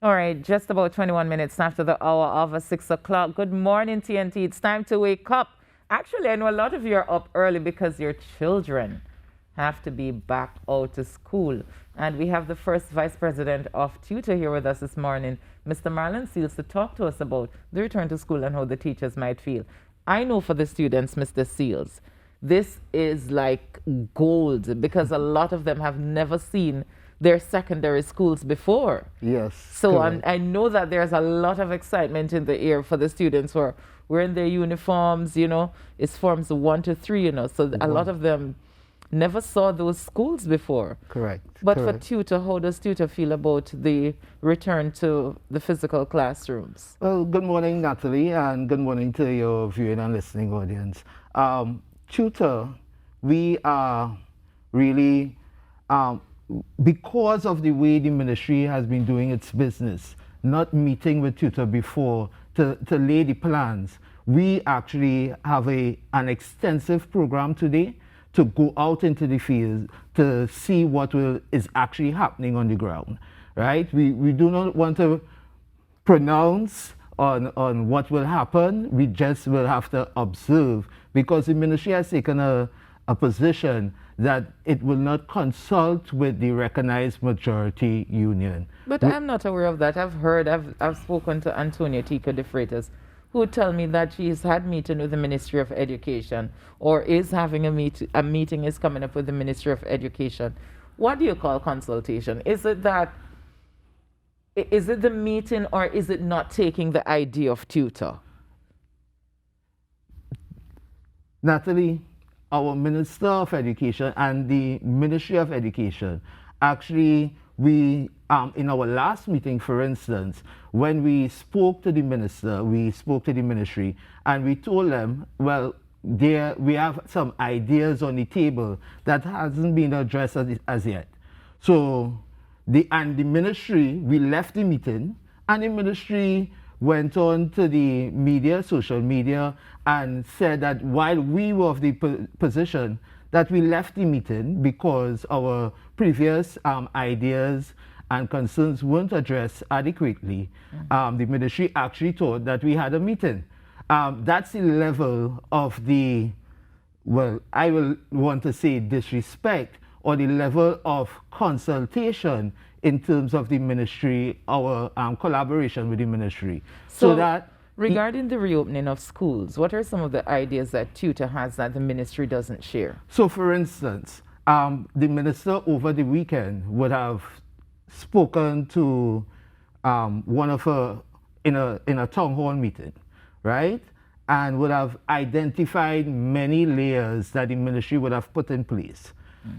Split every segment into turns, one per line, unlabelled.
All right, just about 21 minutes after the hour of 6 o'clock. Good morning, TNT. It's time to wake up. Actually, I know a lot of you are up early because your children have to be back out to school. And we have the first vice president of TTUTA here with us this morning, Mr. Marlon Seals, to talk to us about the return to school and how the teachers might feel. I know for the students, Mr. Seals, this is like gold because a lot of them have never seen their secondary schools before.
Yes.
So I know that there's a lot of excitement in the air for the students who are wearing their uniforms, you know, it's forms 1 to 3, you know, so a lot of them never saw those schools before.
Correct.
But for TTUTA, how does TTUTA feel about the return to the physical classrooms?
Well, good morning, Natalie, and good morning to your viewing and listening audience. TTUTA, we are really, because of the way the ministry has been doing its business, not meeting with TTUTA before to lay the plans, we actually have an extensive program today to go out into the field to see what is actually happening on the ground, right? We do not want to pronounce on what will happen. We just will have to observe, because the ministry has taken a position that it will not consult with the recognized majority union.
But I'm not aware of that. I've spoken to Antonia Tika de Freitas, who tell me that she's had meeting with the Ministry of Education, or is having a meeting is coming up with the Ministry of Education. What do you call consultation? Is it the meeting, or is it not taking the idea of TTUTA?
Natalie, our Minister of Education and the Ministry of Education, actually, we, in our last meeting, for instance, when we spoke to the minister, we spoke to the ministry, and we told them, well, we have some ideas on the table that hasn't been addressed as yet. So, the ministry, we left the meeting, and the ministry went on to the media, social media, and said that while we were of the position that we left the meeting because our previous ideas and concerns weren't addressed adequately, the ministry actually thought that we had a meeting. That's the level of the, well, I will want to say disrespect, or the level of consultation in terms of the ministry, our collaboration with the ministry. So that
regarding the reopening of schools, what are some of the ideas that TTUTA has that the ministry doesn't share?
So for instance, the minister over the weekend would have spoken to one of her in a town hall meeting, right? And would have identified many layers that the ministry would have put in place.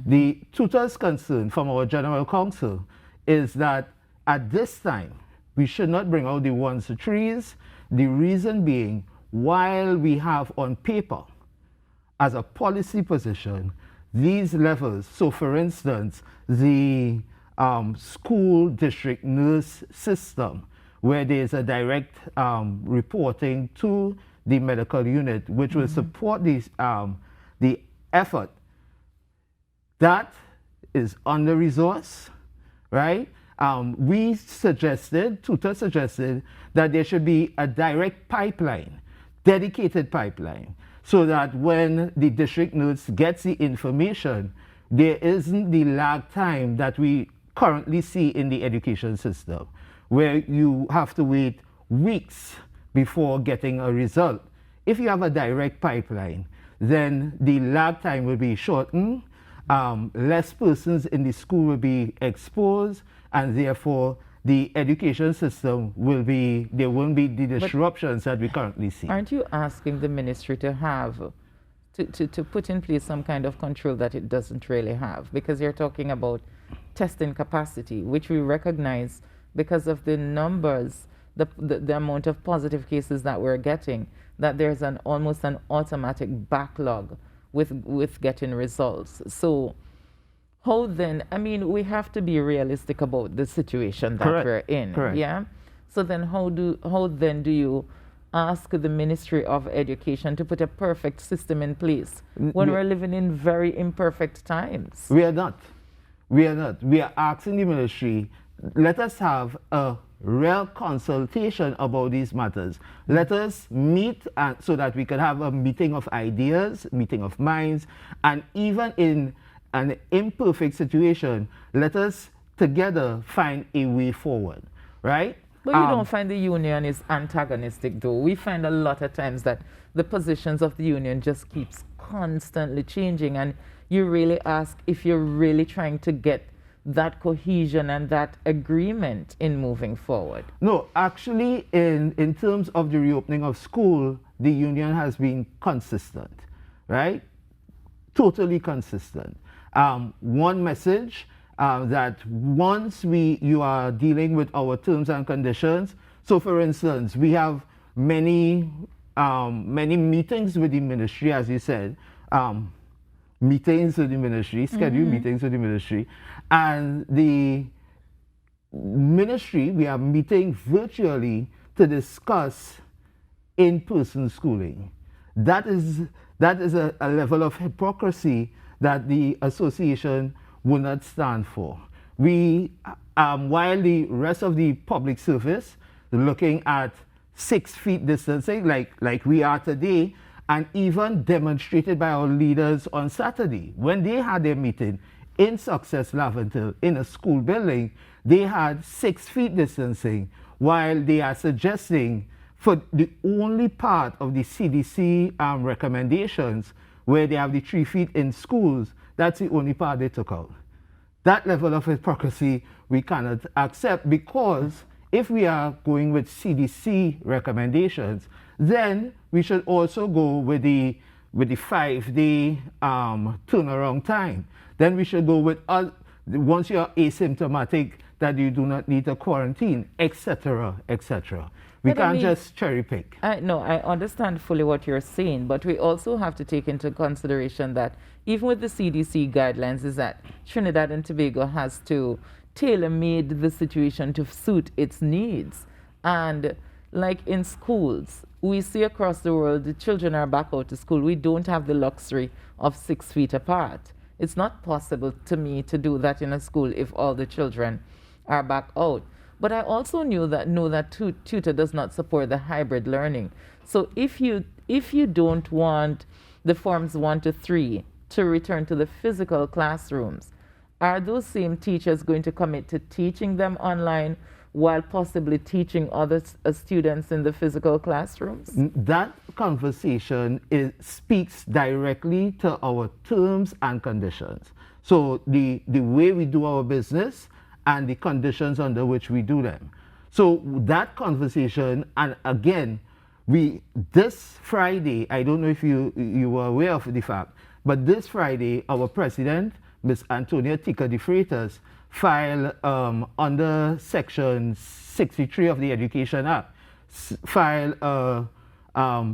The TTUTA's concern from our General Counsel is that at this time, we should not bring out the 1s to 3s. The reason being, while we have on paper, as a policy position, these levels, so for instance, the school district nurse system, where there's a direct reporting to the medical unit, which will support the effort, that is under-resourced, right? We suggested, TTUTA suggested, that there should be a direct pipeline, dedicated pipeline, so that when the district nurse gets the information, there isn't the lag time that we currently see in the education system, where you have to wait weeks before getting a result. If you have a direct pipeline, then the lag time will be shortened, less persons in the school will be exposed, and therefore the education system will be, there won't be the disruptions that we currently see.
Aren't you asking the ministry to have, to put in place some kind of control that it doesn't really have? Because you're talking about testing capacity, which we recognize because of the numbers, the amount of positive cases that we're getting, that there's almost an automatic backlog with getting results. So how then, I mean, we have to be realistic about the situation that we're in.
Correct.
Yeah. So then how then do you ask the Ministry of Education to put a perfect system in place when we're living in very imperfect times?
We are not. We are not. We are asking the ministry, let us have a real consultation about these matters. Let us meet so that we can have a meeting of ideas, meeting of minds, and even in an imperfect situation, let us together find a way forward, right?
But you don't find the union is antagonistic, though. We find a lot of times that the positions of the union just keeps constantly changing, and you really ask if you're really trying to get that cohesion and that agreement in moving forward.
No, actually, in terms of the reopening of school, the union has been consistent, right? Totally consistent. One message that once you are dealing with our terms and conditions. So, for instance, we have many meetings with the ministry, as you said, meetings with the ministry, scheduled meetings with the ministry, and the ministry, we are meeting virtually to discuss in-person schooling. That is a level of hypocrisy that the association will not stand for. We, while the rest of the public service looking at 6 feet distancing, like we are today, and even demonstrated by our leaders on Saturday. When they had their meeting in Success Laventille in a school building, they had 6 feet distancing, while they are suggesting for the only part of the CDC recommendations where they have the 3 feet in schools, that's the only part they took out. That level of hypocrisy we cannot accept, because if we are going with CDC recommendations, then we should also go with the 5-day turnaround time. Then we should go with once you're asymptomatic, that you do not need a quarantine, etc., etc. We can't just cherry pick.
No, I understand fully what you're saying, but we also have to take into consideration that even with the CDC guidelines, is that Trinidad and Tobago has to tailor-made the situation to suit its needs. And like in schools, we see across the world, the children are back out to school. We don't have the luxury of 6 feet apart. It's not possible to me to do that in a school if all the children are back out. But I also know that TTUTA does not support the hybrid learning. So if you don't want the forms 1 to 3 to return to the physical classrooms, are those same teachers going to commit to teaching them online while possibly teaching other students in the physical classrooms?
That conversation speaks directly to our terms and conditions. So the way we do our business and the conditions under which we do them. So that conversation, and again, this Friday, I don't know if you were aware of the fact, but this Friday, our president, Ms. Antonia Tika de Freitas, filed under Section 63 of the Education Act, filed a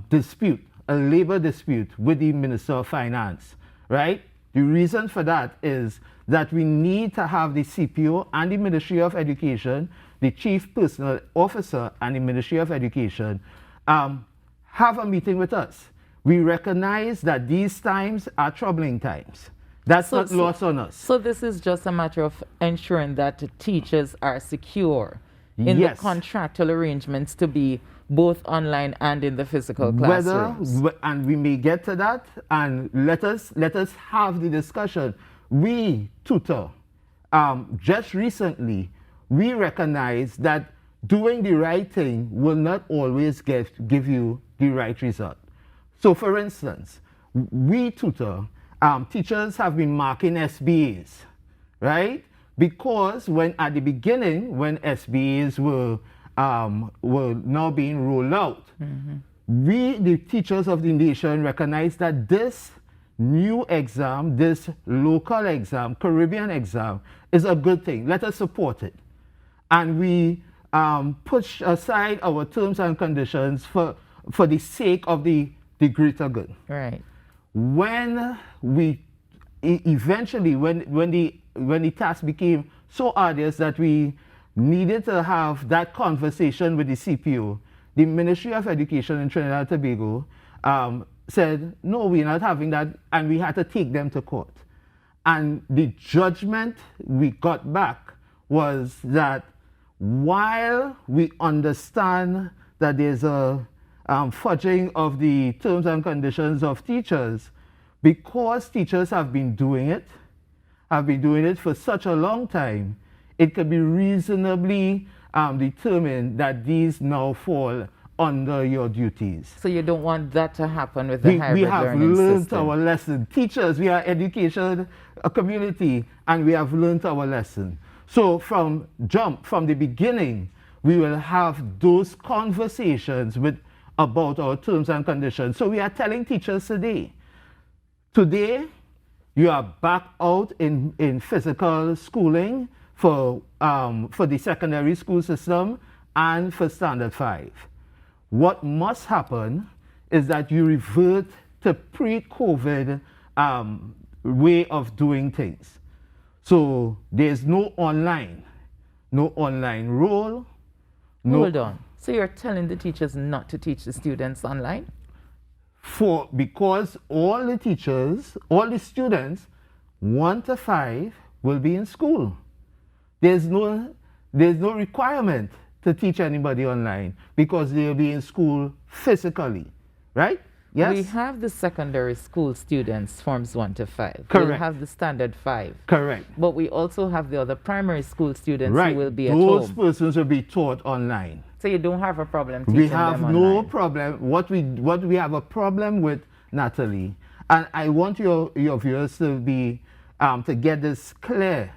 dispute, a labor dispute with the Minister of Finance, right? The reason for that is that we need to have the CPO and the Ministry of Education, the Chief Personnel Officer and the Ministry of Education, have a meeting with us. We recognize that these times are troubling times. That's not lost on us.
So this is just a matter of ensuring that the teachers are secure in the contractual arrangements to be both online and in the physical classrooms.
And we may get to that, and let us have the discussion. We, TTUTA, just recently, we recognize that doing the right thing will not always give you the right result. So for instance, we, TTUTA, teachers have been marking SBAs, right? Because at the beginning, when SBAs were now being rolled out, we, the teachers of the nation, recognize that this new exam, this local exam, Caribbean exam, is a good thing. Let us support it. And we push aside our terms and conditions for the sake of the greater good.
Right.
When we eventually, when the task became so arduous that we needed to have that conversation with the CPO, the Ministry of Education in Trinidad and Tobago said, no, we're not having that, and we had to take them to court. And the judgment we got back was that while we understand that there's a fudging of the terms and conditions of teachers, because teachers have been doing it for such a long time, it could be reasonably determined that these now fall under your duties.
So you don't want that to happen with the hybrid
We have
learning
learned
system.
our lesson. Teachers, we are education a community, and we have learned our lesson. So from the beginning, we will have those conversations about our terms and conditions. So we are telling teachers today, you are back out in physical schooling for the secondary school system and for Standard 5. What must happen is that you revert to pre-COVID way of doing things. So there's no online role.
Hold on. So you're telling the teachers not to teach the students online?
Because all the students 1 to 5 will be in school. There's no requirement to teach anybody online because they'll be in school physically, right? Yes?
We have the secondary school students, forms 1 to 5.
Correct.
We'll have the standard 5.
Correct.
But we also have the other primary school students
Right.
who will be at home.
Those persons will be taught online.
So you don't have a problem teaching
We have
them
no
online.
problem. What we have a problem with, Natalie, and I want your viewers to be to get this clear,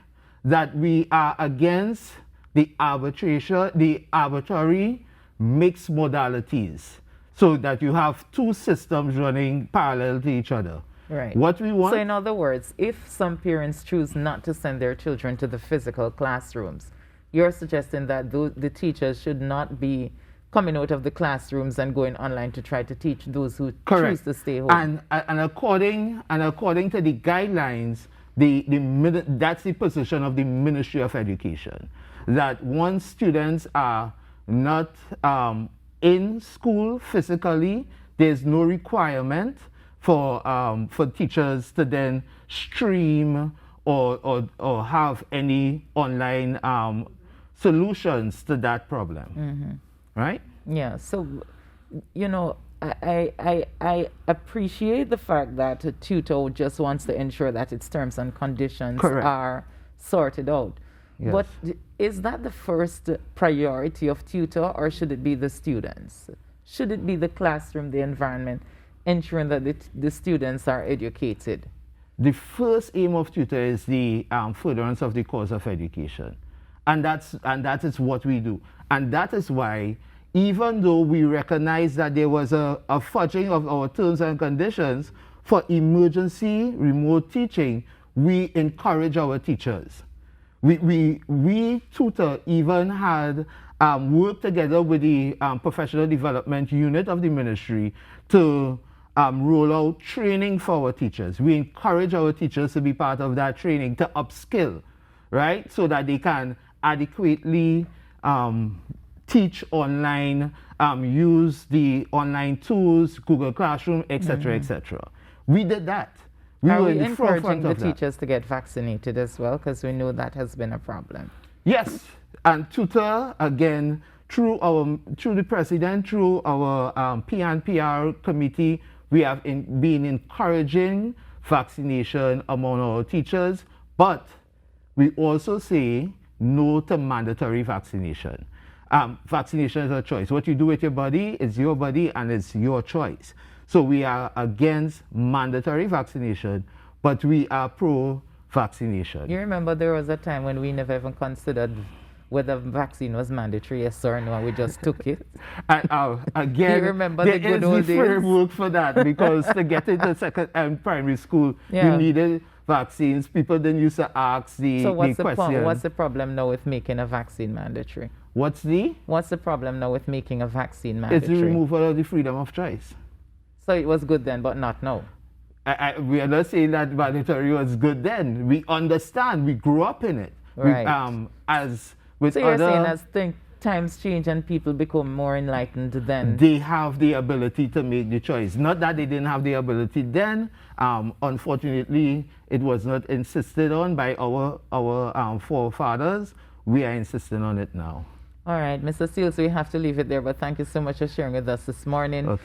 that we are against the arbitrary mixed modalities, so that you have two systems running parallel to each other.
Right.
What we want.
So in other words, if some parents choose not to send their children to the physical classrooms, you're suggesting that the teachers should not be coming out of the classrooms and going online to try to teach those who
Correct.
choose to stay home.
And according to the guidelines, that's the position of the Ministry of Education, that once students are not in school physically, there's no requirement for teachers to then stream or have any online solutions to that problem.
Mm-hmm.
Right?
Yeah, so, I appreciate the fact that TTUTA just wants to ensure that its terms and conditions
Correct.
are sorted out.
Yes.
But is that the first priority of TTUTA, or should it be the students? Should it be the classroom, the environment, ensuring that the students are educated?
The first aim of TTUTA is the furtherance of the cause of education. And that is what we do. And that is why, even though we recognize that there was a fudging of our terms and conditions for emergency remote teaching, we encourage our teachers. We TTUTA even had worked together with the professional development unit of the ministry to roll out training for our teachers. We encourage our teachers to be part of that training, to upskill, right? So that they can adequately teach online, use the online tools, Google Classroom, etc., etc. We did that.
Are
were
we
in the
encouraging
forefront
the
of that.
teachers to get vaccinated as well? Because we know that has been a problem.
Yes, and TTUTA, again, through the president, through our PNPR committee, we have been encouraging vaccination among our teachers, but we also say no to mandatory vaccination. Vaccination is a choice. What you do with your body is your body and it's your choice. So we are against mandatory vaccination, but we are pro-vaccination.
You remember there was a time when we never even considered whether vaccine was mandatory, yes or no, and we just took it.
And again,
You remember
there
the good
is
old
the
days?
framework for that, because to get into second and primary school,
Yeah.
you needed vaccines. People then used to ask the
So what's the
question.
what's the problem now with making a vaccine mandatory?
What's the?
What's the problem now with making a vaccine
It's
mandatory?
the removal of the freedom of choice.
So it was good then, but not now.
We are not saying that mandatory was good then. We understand. We grew up in it.
Right.
As with
So you're
other,
saying as times change and people become more enlightened then?
they have the ability to make the choice. Not that they didn't have the ability then. Unfortunately, it was not insisted on by our forefathers. we are insisting on it now.
All right, Mr. Seals, we have to leave it there, but thank you so much for sharing with us this morning.
Okay.